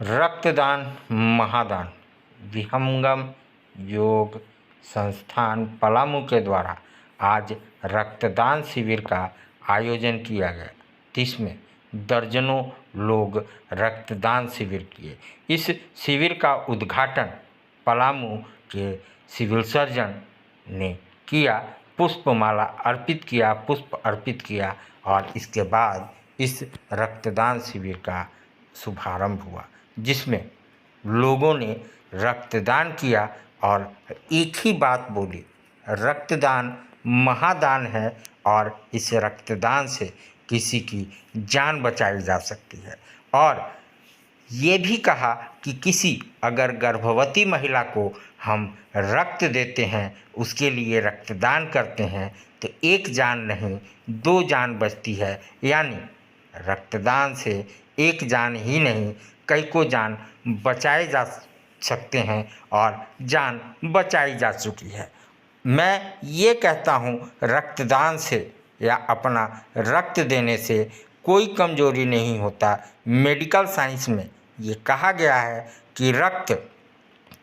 रक्तदान महादान विहंगम योग संस्थान पलामू के द्वारा आज रक्तदान शिविर का आयोजन किया गया, जिसमें दर्जनों लोग रक्तदान शिविर किए। इस शिविर का उद्घाटन पलामू के सिविल सर्जन ने किया, पुष्प अर्पित किया और इसके बाद इस रक्तदान शिविर का शुभारंभ हुआ, जिसमें लोगों ने रक्तदान किया और एक ही बात बोली, रक्तदान महादान है और इस रक्तदान से किसी की जान बचाई जा सकती है। और ये भी कहा कि किसी अगर गर्भवती महिला को हम रक्त देते हैं, उसके लिए रक्तदान करते हैं, तो एक जान नहीं 2 जान बचती है। यानी रक्तदान से एक जान ही नहीं कई को जान बचाए जा सकते हैं और जान बचाई जा चुकी है। मैं ये कहता हूँ, रक्तदान से या अपना रक्त देने से कोई कमजोरी नहीं होता। मेडिकल साइंस में ये कहा गया है कि रक्त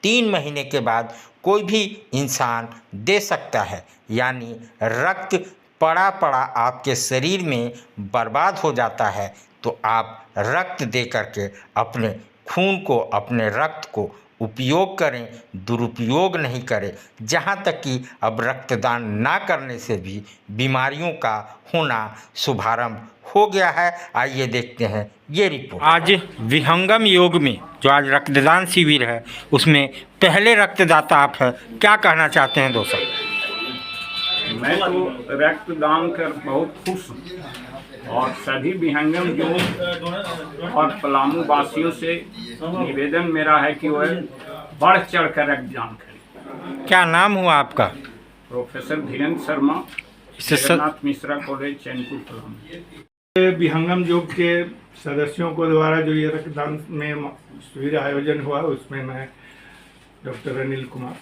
3 महीने के बाद कोई भी इंसान दे सकता है। यानी रक्त पड़ा आपके शरीर में बर्बाद हो जाता है, तो आप रक्त दे करके अपने खून को, अपने रक्त को उपयोग करें, दुरुपयोग नहीं करें। जहाँ तक कि अब रक्तदान ना करने से भी बीमारियों का होना शुभारंभ हो गया है। आइए देखते हैं ये रिपोर्ट। आज विहंगम योग में जो आज रक्तदान शिविर है, उसमें पहले रक्तदाता आप हैं, क्या कहना चाहते हैं दोस्तों? मैं तो रक्तदान कर बहुत खुश हूँ और सभी विहंगम योग और पलामू वासियों से निवेदन मेरा है कि वह बढ़ चढ़ कर रक्तदान करें। क्या नाम हुआ आपका? Professor Dhirendra Sharma, Jagannath Mishra college, Chainpur, Palamu. विहंगम योग के सदस्यों को द्वारा जो ये रक्तदान में शिविर आयोजन हुआ, उसमें मैं डॉक्टर अनिल कुमार,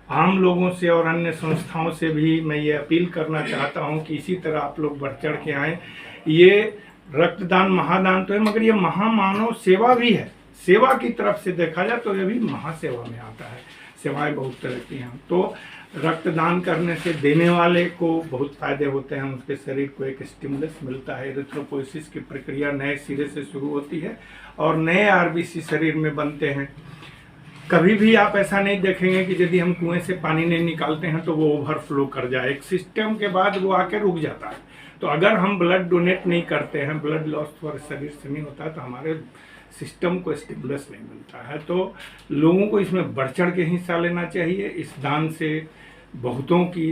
आम लोगों से और अन्य संस्थाओं से भी मैं ये अपील करना चाहता हूँ कि इसी तरह आप लोग बढ़ चढ़ के आएँ। ये रक्तदान महादान तो है, मगर ये महामानव सेवा भी है। सेवा की तरफ से देखा जाए तो ये भी महासेवा में आता है। सेवाएं बहुत तरह की हैं, तो रक्तदान करने से देने वाले को बहुत फायदे होते हैं। उसके शरीर को एक स्टिमुलस मिलता है, एरिथ्रोपोइसिस की प्रक्रिया नए सिरे से शुरू होती है और नए आरबीसी शरीर में बनते हैं। कभी भी आप ऐसा नहीं देखेंगे कि यदि हम कुएं से पानी नहीं निकालते हैं तो वो ओवरफ्लो कर जाए। एक सिस्टम के बाद वो आके रुक जाता है। तो अगर हम ब्लड डोनेट नहीं करते हैं, ब्लड लॉस फॉर शरीर से नहीं होता है, तो हमारे सिस्टम को स्टिमुलस नहीं मिलता है। तो लोगों को इसमें बढ़ चढ़ के हिस्सा लेना चाहिए। इस दान से बहुतों की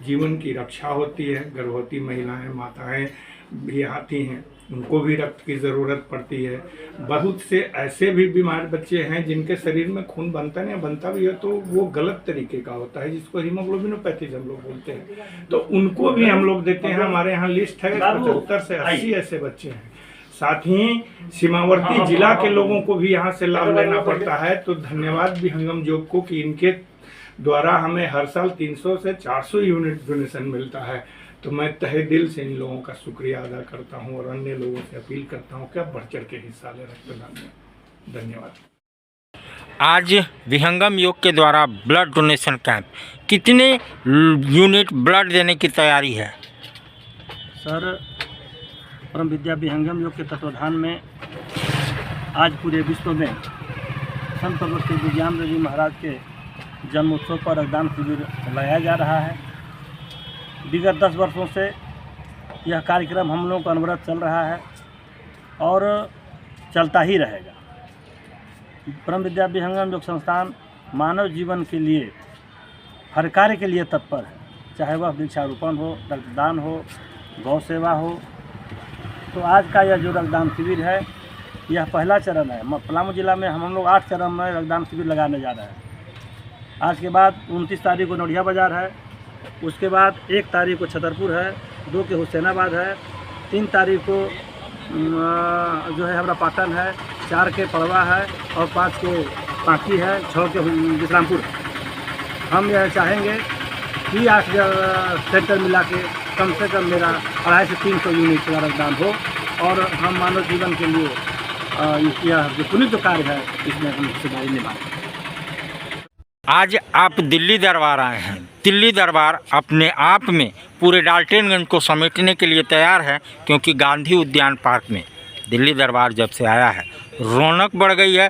जीवन की रक्षा होती है। गर्भवती महिलाएं, माताएं भी आती हैं, उनको भी रक्त की ज़रूरत पड़ती है। बहुत से ऐसे भी बीमार बच्चे हैं जिनके शरीर में खून बनता नहीं, बनता भी है तो वो गलत तरीके का होता है, जिसको हीमोग्लोबिनोपैथी हम लोग बोलते हैं। तो उनको भी हम लोग देते हैं। हमारे यहाँ लिस्ट है 75 से 80 ऐसे बच्चे हैं। साथ ही सीमावर्ती जिला के लोगों को भी यहाँ से लाभ लेना पड़ता है। तो धन्यवाद विहंगम योग को कि इनके द्वारा हमें हर साल 300 से 400 यूनिट डोनेशन मिलता है। तो मैं तहे दिल से इन लोगों का शुक्रिया अदा करता हूं और अन्य लोगों से अपील करता हूं कि आप बढ़ चढ़ के हिस्सा ले रक्तदान में। धन्यवाद। आज विहंगम योग के द्वारा ब्लड डोनेशन कैंप, कितने यूनिट ब्लड देने की तैयारी है? सर, परम विद्या विहंगम योग के तत्वाधान में आज पूरे विश्व में संत भगवत विज्ञान जी महाराज के जन्मोत्सव पर रक्तदान शिविर लगाया जा रहा है। विगत 10 वर्षों से यह कार्यक्रम हम लोगों का अनवरत चल रहा है और चलता ही रहेगा। परम विद्या विहंगम योग संस्थान मानव जीवन के लिए हर कार्य के लिए तत्पर है, चाहे वह वृक्षारोपण हो, रक्तदान हो, गौ सेवा हो। तो आज का यह जो रक्तदान शिविर है, यह पहला चरण है। पलामू जिला में हम लोग 8 चरण में रक्तदान शिविर लगाने जा रहे हैं। आज के बाद 29 तारीख को नोडिया बाज़ार है, उसके बाद 1 तारीख को छतरपुर है, 2 के हुसैनाबाद है, 3 तारीख को जो है हमारा पाटन है, 4 के पड़वा है और 5 के पांकी है, 6 के विश्रामपुर। हम यह चाहेंगे कि 8 सेंटर मिला के कम से कम मेरा 250 से 300 यूनिट का रक्तदान हो और हम मानव जीवन के लिए ये किया जो पुलिस जो कार्य है इसमें हम हिस्सेदारी निभाएं। आज आप दिल्ली दरबार आए हैं। दिल्ली दरबार अपने आप में पूरे डाल्टनगंज को समेटने के लिए तैयार है, क्योंकि गांधी उद्यान पार्क में दिल्ली दरबार जब से आया है रौनक बढ़ गई है।